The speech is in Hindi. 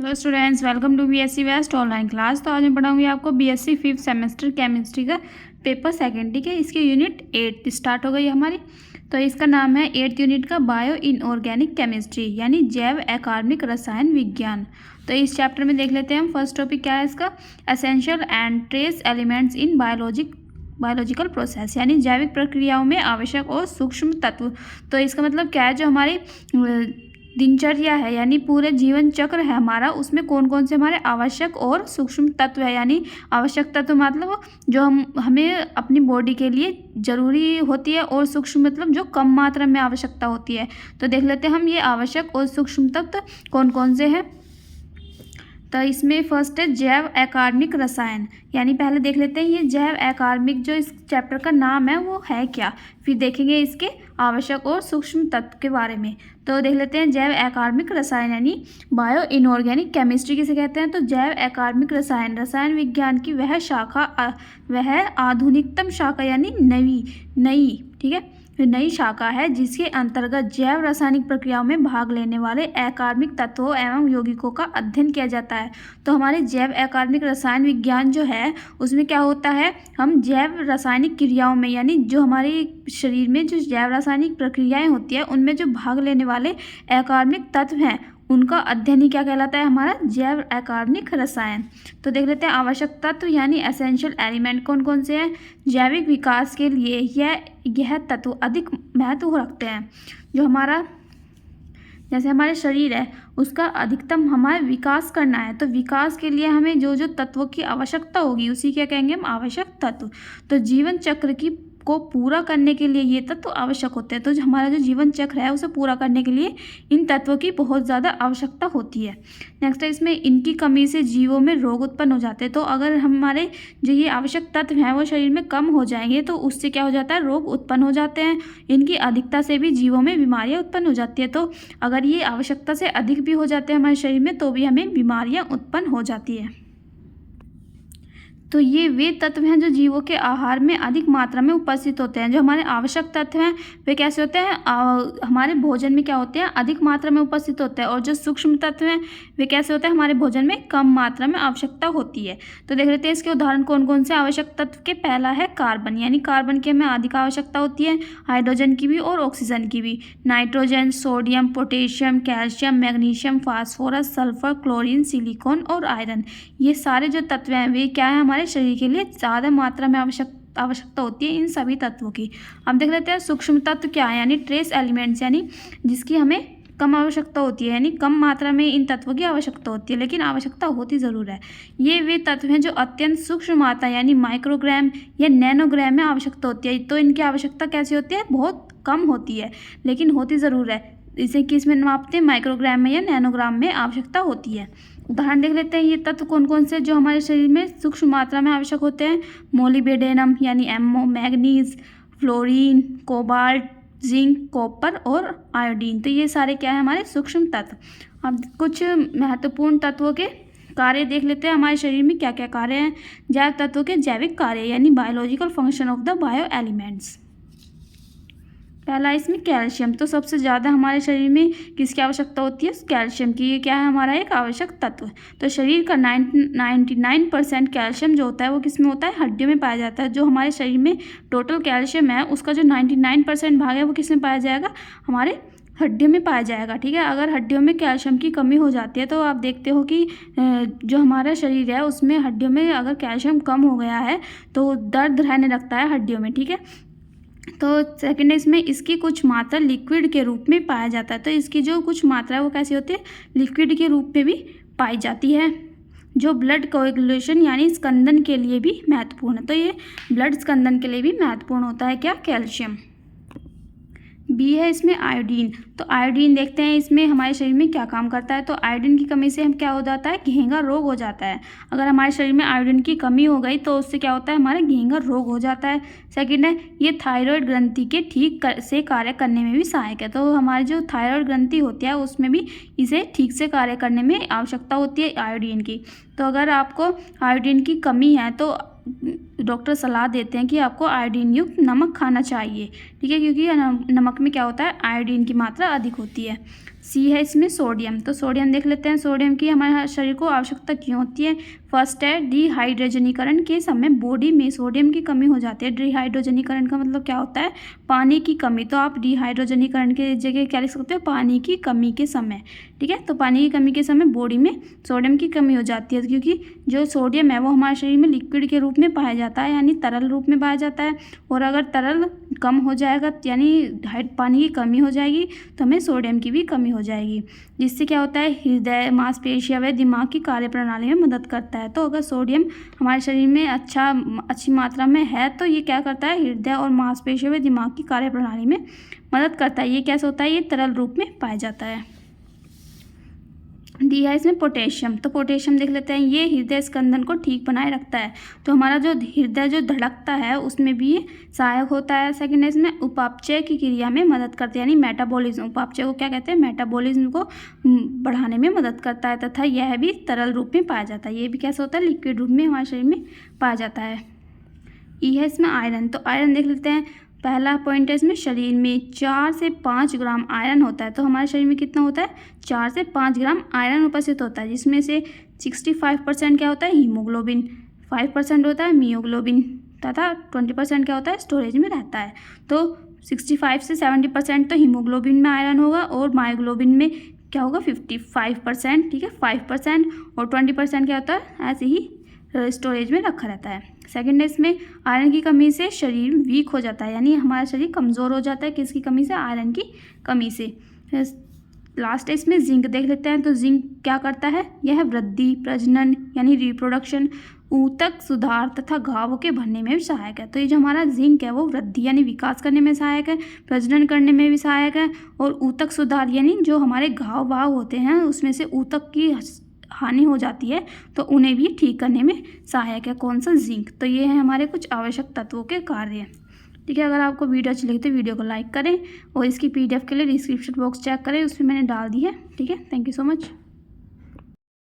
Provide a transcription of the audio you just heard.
Hello students, welcome to BSc west online class. तो आज मैं पढ़ाऊंगी आपको बीएससी 5th सेमेस्टर केमिस्ट्री का पेपर सेकेंड। ठीक है, इसकी यूनिट 8 स्टार्ट हो गई हमारी। तो इसका नाम है 8th यूनिट का बायो इनऑर्गेनिक केमिस्ट्री, यानी जैव अकार्बनिक रसायन विज्ञान। तो इस चैप्टर में देख लेते हैं हम। फर्स्ट टॉपिक क्या है इसका, essential and trace elements in biological process, यानी जैविक प्रक्रियाओं में आवश्यक और सूक्ष्म तत्व। तो इसका मतलब क्या है, जो हमारी दिनचर्या है यानी पूरे जीवन चक्र है हमारा, उसमें कौन कौन से हमारे आवश्यक और सूक्ष्म तत्व है। यानी आवश्यक तत्व मतलब जो हमें अपनी बॉडी के लिए ज़रूरी होती है, और सूक्ष्म मतलब जो कम मात्रा में आवश्यकता होती है। तो देख लेते हैं हम ये आवश्यक और सूक्ष्म तत्व कौन कौन से हैं। तो इसमें फर्स्ट है जैव अकार्बनिक रसायन, यानी पहले देख लेते हैं ये जैव अकार्बनिक जो इस चैप्टर का नाम है वो है क्या, फिर देखेंगे इसके आवश्यक और सूक्ष्म तत्व के बारे में। तो देख लेते हैं जैव अकार्बनिक रसायन यानी बायो इनऑर्गेनिक केमिस्ट्री किसे कहते हैं। तो जैव अकार्बनिक रसायन रसायन विज्ञान की वह शाखा, वह आधुनिकतम शाखा यानी नई ठीक है, नई शाखा है जिसके अंतर्गत जैव रासायनिक प्रक्रियाओं में भाग लेने वाले अकार्बनिक तत्वों एवं यौगिकों का अध्ययन किया जाता है। तो हमारे जैव अकार्बनिक रसायन विज्ञान जो है उसमें क्या होता है, हम जैव रासायनिक क्रियाओं में यानी जो हमारे शरीर में जो जैव रासायनिक प्रक्रियाएं होती है उनमें जो भाग लेने वाले अकार्बनिक तत्व हैं उनका अध्ययन ही क्या कहलाता है, हमारा जैव अकार्बनिक रसायन। तो देख लेते हैं आवश्यक तत्व यानी एसेंशियल एलिमेंट कौन कौन से हैं। जैविक विकास के लिए यह तत्व अधिक महत्व रखते हैं। जो हमारा जैसे हमारे शरीर है उसका अधिकतम हमारे विकास करना है, तो विकास के लिए हमें जो जो तत्वों की आवश्यकता होगी उसी क्या कहेंगे हम, आवश्यक तत्व। तो जीवन चक्र को पूरा करने के लिए ये तत्व आवश्यक होते हैं। तो जो हमारा जो जीवन चक्र है उसे पूरा करने के लिए इन तत्वों की बहुत ज़्यादा आवश्यकता होती है। नेक्स्ट है इसमें इनकी कमी से जीवों में रोग उत्पन्न हो जाते हैं। तो अगर हमारे जो ये आवश्यक तत्व हैं वो शरीर में कम हो जाएंगे तो उससे क्या हो जाता है, रोग उत्पन्न हो जाते हैं। इनकी अधिकता से भी जीवों में बीमारियाँ उत्पन्न हो जाती है। तो अगर ये आवश्यकता से अधिक भी हो जाते हैं हमारे शरीर में तो भी हमें बीमारियाँ उत्पन्न हो जाती है। तो ये वे तत्व हैं जो जीवों के आहार में अधिक मात्रा में उपस्थित होते हैं। जो हमारे आवश्यक तत्व हैं वे कैसे होते हैं, हमारे भोजन में क्या होते हैं, अधिक मात्रा में उपस्थित होते हैं। और जो सूक्ष्म तत्व हैं वे कैसे होते हैं, हमारे भोजन में कम मात्रा में आवश्यकता होती है। तो देख लेते हैं इसके उदाहरण कौन कौन से आवश्यक तत्व के। पहला है कार्बन, यानी कार्बन की हमें अधिक आवश्यकता होती है, हाइड्रोजन की भी और ऑक्सीजन की भी। Nitrogen, sodium, potassium, calcium, magnesium, phosphorus, sulphur, chlorine, silicon और आयरन, ये सारे जो तत्व हैं वे क्या है, हमारे शरीर के लिए ज़्यादा मात्रा में आवश्यकता होती है इन सभी तत्वों की। अब देख लेते हैं सूक्ष्म तत्व क्या है, यानी ट्रेस एलिमेंट्स, यानी जिसकी हमें कम आवश्यकता होती है, यानी कम मात्रा में इन तत्वों की आवश्यकता होती है लेकिन आवश्यकता होती ज़रूर है। ये वे तत्व हैं जो अत्यंत सूक्ष्म मात्रा यानी माइक्रोग्राम या नैनोग्राम में आवश्यकता होती है। तो इनकी आवश्यकता कैसी होती है, बहुत कम होती है लेकिन होती ज़रूर है। इसे किस में मापते हैं, माइक्रोग्राम में या नैनोग्राम में आवश्यकता होती है। उदाहरण देख लेते हैं ये तत्व कौन कौन से जो हमारे शरीर में सूक्ष्म मात्रा में आवश्यक होते हैं। मोलिब्डेनम यानी MO, manganese, fluorine, cobalt, zinc, copper और आयोडीन। तो ये सारे क्या है, हमारे सूक्ष्म तत्व। अब कुछ महत्वपूर्ण तत्वों के कार्य देख लेते हैं। हमारे शरीर में क्या क्या कार्य हैं। जैव तत्वों के जैविक कार्य यानी biological function of the bio elements. पहला इसमें कैल्शियम। तो सबसे ज़्यादा हमारे शरीर में किसकी आवश्यकता होती है, कैल्शियम की। ये क्या है, हमारा एक आवश्यक तत्व। तो शरीर का 99% कैल्शियम जो होता है वो किस में होता है, हड्डियों में पाया जाता है। जो हमारे शरीर में टोटल कैल्शियम है उसका जो 99% भाग है वो किस में पाया जाएगा, हमारे हड्डियों में पाया जाएगा। ठीक है, अगर हड्डियों में कैल्शियम की कमी हो जाती है तो आप देखते हो कि जो हमारा शरीर है उसमें हड्डियों में अगर कैल्शियम कम हो गया है तो दर्द रहने लगता है हड्डियों में। ठीक है, तो सेकेंड इसमें इसकी कुछ मात्रा लिक्विड के रूप में पाया जाता है। तो इसकी जो कुछ मात्रा है वो कैसी होती है, लिक्विड के रूप में भी पाई जाती है, जो ब्लड कोएगुलेशन यानी स्कंदन के लिए भी महत्वपूर्ण है। तो ये ब्लड स्कंदन के लिए भी महत्वपूर्ण होता है क्या, कैल्शियम। बी है इसमें आयोडीन। तो आयोडीन देखते हैं इसमें हमारे शरीर में क्या काम करता है। तो आयोडीन की कमी से हम क्या हो जाता है, घेंघा रोग हो जाता है। अगर हमारे शरीर में आयोडीन की कमी हो गई तो उससे क्या होता है, हमारा घेंघा रोग हो जाता है। सेकंड है ये थायराइड ग्रंथि के से कार्य करने में भी सहायक है। तो हमारी जो थायराइड ग्रंथि होती है उसमें भी इसे ठीक से कार्य करने में आवश्यकता होती है आयोडीन की। तो अगर आपको आयोडीन की कमी है तो डॉक्टर सलाह देते हैं कि आपको आयोडीन युक्त नमक खाना चाहिए। ठीक है, क्योंकि नमक में क्या होता है, आयोडीन की मात्रा अधिक होती है। सी है इसमें सोडियम। तो सोडियम देख लेते हैं, सोडियम की हमारे शरीर को आवश्यकता क्यों होती है। फर्स्ट है डिहाइड्रोजनीकरण के समय बॉडी में सोडियम की कमी हो जाती है। डिहाइड्रोजनीकरण का मतलब क्या होता है, पानी की कमी। तो आप डिहाइड्रोजनीकरण के जगह क्या लिख सकते हो, पानी की कमी के समय। ठीक है, तो पानी की कमी के समय बॉडी में सोडियम की कमी हो जाती है, क्योंकि जो सोडियम है वो हमारे शरीर में लिक्विड के रूप में पाया जाता है, यानी तरल रूप में पाया जाता है। और अगर तरल कम हो जाएगा यानी पानी की कमी हो जाएगी तो हमें सोडियम की भी कमी हो जाएगी, जिससे क्या होता है, हृदय, मांसपेशियां व दिमाग की कार्यप्रणाली में मदद करता है। तो अगर सोडियम हमारे शरीर में अच्छी मात्रा में है तो ये क्या करता है, हृदय और मांसपेशियों व दिमाग की कार्यप्रणाली में मदद करता है। ये कैसे होता है, ये तरल रूप में पाया जाता है। डी है इसमें पोटेशियम। तो पोटेशियम देख लेते हैं, ये हृदय स्कंदन को ठीक बनाए रखता है। तो हमारा जो हृदय जो धड़कता है उसमें भी ये सहायक होता है। सेकंड है इसमें उपापचय की क्रिया में मदद करते हैं, यानी मेटाबॉलिज्म। उपापचय को क्या कहते हैं, मेटाबॉलिज्म को बढ़ाने में मदद करता है, तथा यह भी तरल रूप में पाया जाता है। ये भी कैसे होता है, लिक्विड रूप में हमारे शरीर में पाया जाता है। ई है इसमें आयरन। तो आयरन देख लेते हैं, पहला पॉइंट है इसमें शरीर में 4 से 5 ग्राम आयरन होता है। तो हमारे शरीर में कितना होता है, 4 से 5 ग्राम आयरन उपस्थित होता है, जिसमें से 65% क्या होता है, हीमोग्लोबिन, 5% होता है मियोग्लोबिन, तथा 20% क्या होता है, स्टोरेज में रहता है। तो 65 से 70% तो हीमोग्लोबिन में आयरन होगा और मायोग्लोबिन में क्या होगा, 55%। ठीक है, 5% और 20% क्या होता है, ऐसे ही स्टोरेज में रखा रहता है। सेकेंड है इसमें आयरन की कमी से शरीर वीक हो जाता है, यानी हमारा शरीर कमज़ोर हो जाता है। किसकी कमी से, आयरन की कमी से। लास्ट है इसमें जिंक देख लेते हैं। तो जिंक क्या करता है, यह वृद्धि, प्रजनन यानी रिप्रोडक्शन, ऊतक सुधार तथा घावों के भरने में भी सहायक है। तो ये जो हमारा जिंक है वो वृद्धि यानी विकास करने में सहायक है, प्रजनन करने में भी सहायक है, और ऊतक सुधार यानी जो हमारे घाव वाव होते हैं उसमें से ऊतक की हानि हो जाती है तो उन्हें भी ठीक करने में सहायक है। कौन सा, जिंक। तो ये है हमारे कुछ आवश्यक तत्वों के कार्य। ठीक है, अगर आपको वीडियो अच्छी लगी तो वीडियो को लाइक करें और इसकी PDF के लिए डिस्क्रिप्शन बॉक्स चेक करें, उसमें मैंने डाल दी है। ठीक है, थैंक यू सो मच।